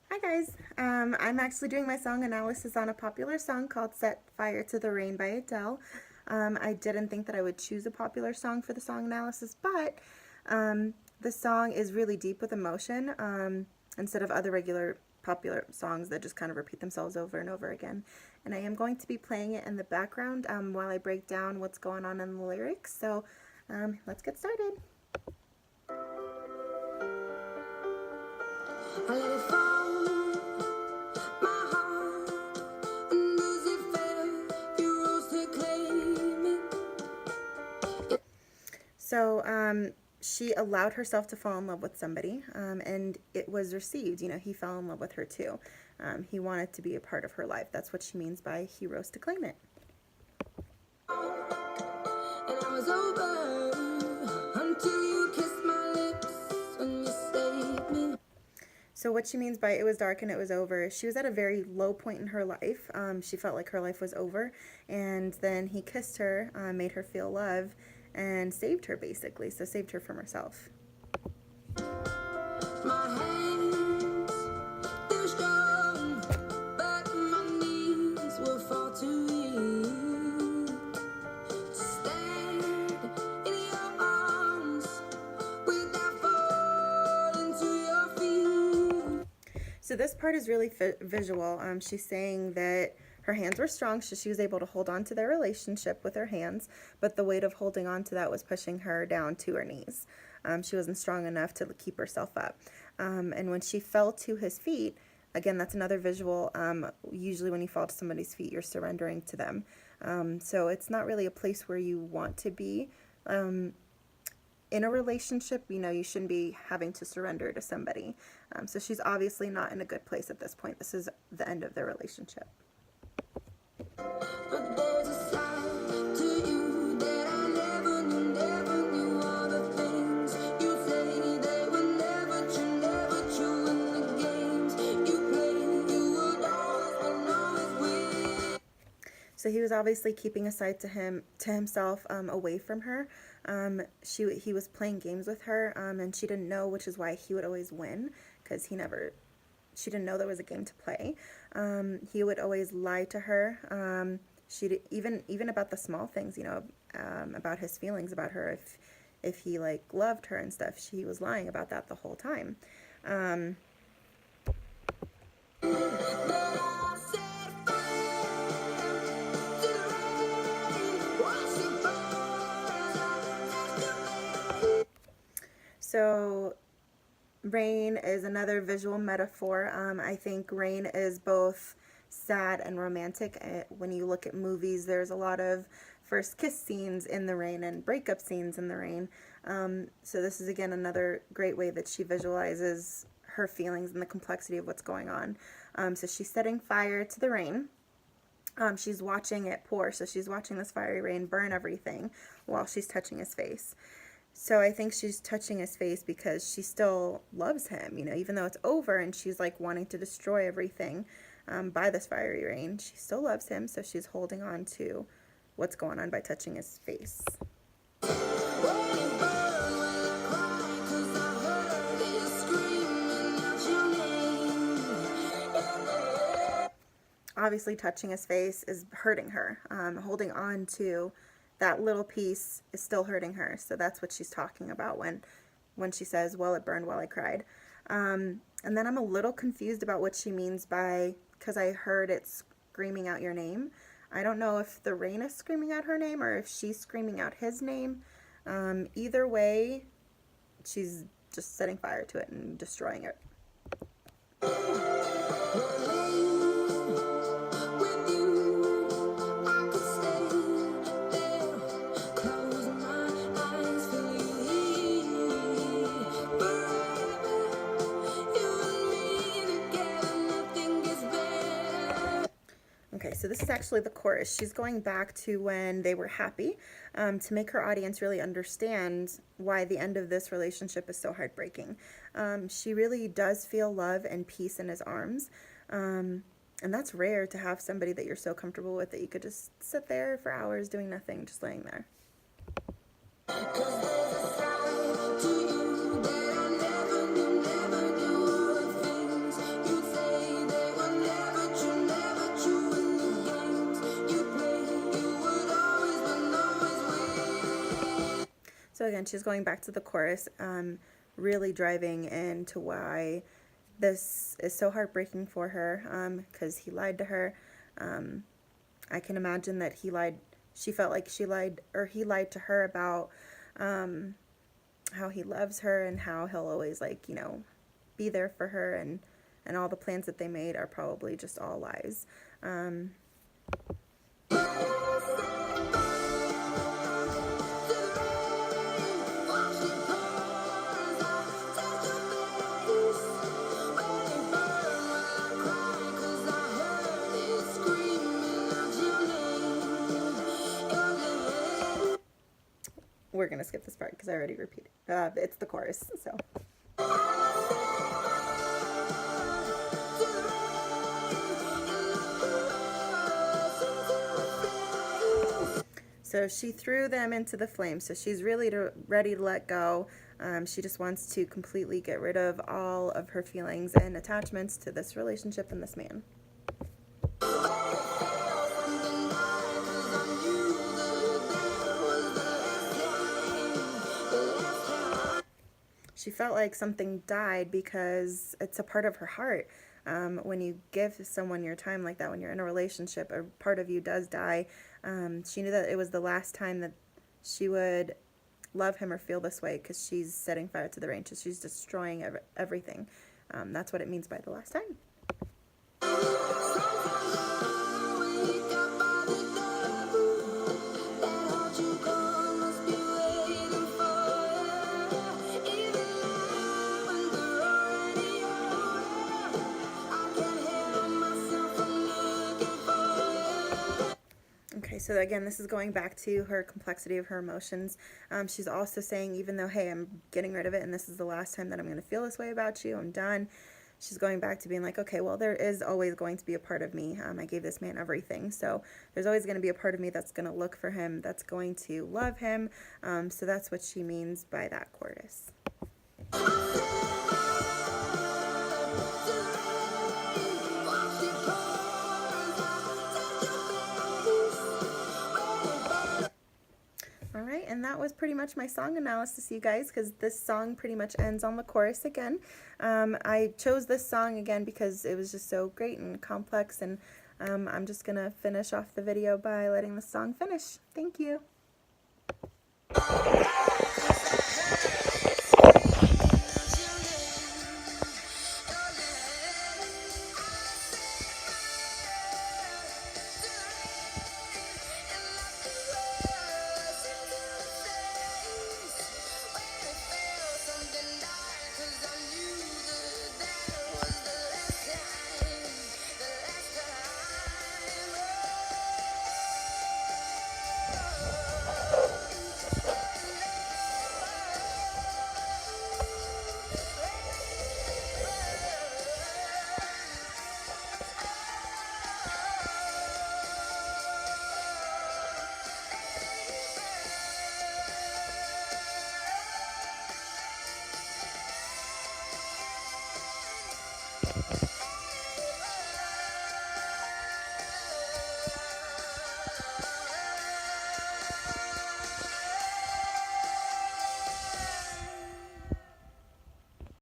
Hi guys, I'm actually doing my song analysis on a popular song called Set Fire to the Rain by Adele. I didn't think that I would choose a popular song for the song analysis, but the song is really deep with emotion instead of other regular popular songs that just kind of repeat themselves over and over again. And I am going to be playing it in the background while I break down what's going on in the lyrics. So let's get started. I let it fall, my heart, and as it fell, you rose to claim it. So she allowed herself to fall in love with somebody, and it was received. You know, he fell in love with her too. He wanted to be a part of her life. That's what she means by he rose to claim it. And I was over until you kissed my lips when you saved me. So what she means by it was dark and it was over, she was at a very low point in her life. She felt like her life was over, and then he kissed her, made her feel love, and saved her basically, so saved her from herself. My hands, they're strong, but my knees will fall too weak to stand in your arms without falling to your feet. So this part is really visual. She's saying that her hands were strong, so she was able to hold on to their relationship with her hands, but the weight of holding on to that was pushing her down to her knees. She wasn't strong enough to keep herself up. And when she fell to his feet, again, that's another visual. Usually when you fall to somebody's feet, you're surrendering to them. So it's not really a place where you want to be. In a relationship, you know, you shouldn't be having to surrender to somebody. So she's obviously not in a good place at this point. This is the end of their relationship. But there's a side to you that I never knew all the things you say they were never true in the games you play, you would always win. So he was obviously keeping a side to himself, away from her. He was playing games with her, and she didn't know, which is why he would always win, because she didn't know there was a game to play. He would always lie to her. She even about the small things, you know, about his feelings about her. If he like loved her and stuff, she was lying about that the whole time. So rain is another visual metaphor. I think rain is both sad and romantic. When you look at movies, there's a lot of first kiss scenes in the rain and breakup scenes in the rain. So this is again another great way that she visualizes her feelings and the complexity of what's going on. So she's setting fire to the rain. She's watching it pour, so she's watching this fiery rain burn everything while she's touching his face. So I think she's touching his face because she still loves him, you know, even though it's over and she's like wanting to destroy everything by this fiery rain. She still loves him, so she's holding on to what's going on by touching his face. Obviously touching his face is hurting her. Holding on to that little piece is still hurting her. So that's what she's talking about when she says, well, it burned while I cried. And then I'm a little confused about what she means by, because I heard it screaming out your name. I don't know if the rain is screaming out her name or if she's screaming out his name. Either way, she's just setting fire to it and destroying it. Okay, so this is actually the chorus. She's going back to when they were happy, to make her audience really understand why the end of this relationship is so heartbreaking. She really does feel love and peace in his arms. And that's rare to have somebody that you're so comfortable with that you could just sit there for hours doing nothing, just laying there. again, she's going back to the chorus, really driving into why this is so heartbreaking for her, because he lied to her. I can imagine that she felt like he lied to her about how he loves her and how he'll always, like, be there for her, and all the plans that they made are probably just all lies. We're gonna skip this part because I already repeated. It's the chorus, so. So she threw them into the flames. So she's really ready to let go. She just wants to completely get rid of all of her feelings and attachments to this relationship and this man. She felt like something died because it's a part of her heart. When you give someone your time like that, when you're in a relationship, a part of you does die. She knew that it was the last time that she would love him or feel this way, because she's setting fire to the ranches. She's destroying everything. That's what it means by the last time. Okay, so again, this is going back to her complexity of her emotions. She's also saying, even though, hey, I'm getting rid of it and this is the last time that I'm going to feel this way about you, I'm done. She's going back to being like, okay, well, there is always going to be a part of me. I gave this man everything. So there's always going to be a part of me that's going to look for him, that's going to love him. So that's what she means by that chorus. Alright, and that was pretty much my song analysis, you guys, because this song pretty much ends on the chorus again. I chose this song again because it was just so great and complex, and I'm just going to finish off the video by letting the song finish. Thank you.